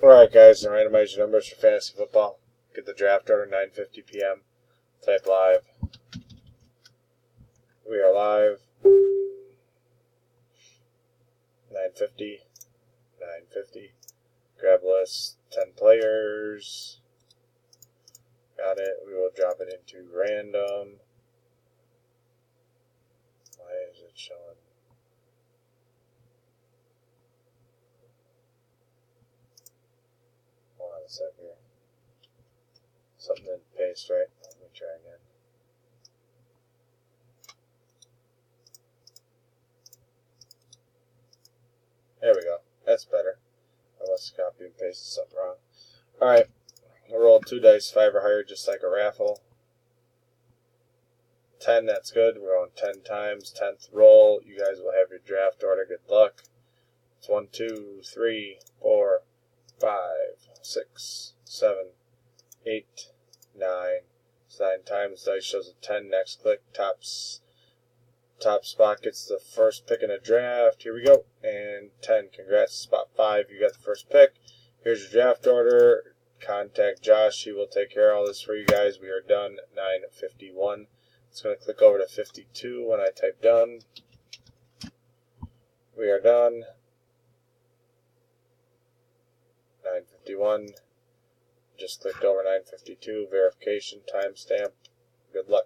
Alright guys, randomize your numbers for fantasy football. Get the draft order 9:50 p.m. Type live. We are live. 9:50. 9:50. Grab list. 10 players. Got it. We will drop it into random. Why is it showing? Hold on a sec here. Something didn't paste right. Let me try again. There we go. That's better. I must have copied and pasted something wrong. Alright. We'll roll 2 dice, 5 or higher, just like a raffle. 10, that's good. We're on 10 times. 10th roll. You guys will have your draft order. Good luck. It's 1, 2, 3, 4, 5, 6, 7, 8, 9. It's 9 times. Dice shows a 10. Next click. Top spot gets the first pick in a draft. Here we go. And 10. Congrats. Spot 5. You got the first pick. Here's your draft order. Contact Josh. He will take care of all this for you guys. We are done. 9:51. It's going to click over to 52 when I type done. We are done. 9:51. Just clicked over 9:52. Verification timestamp. Good luck.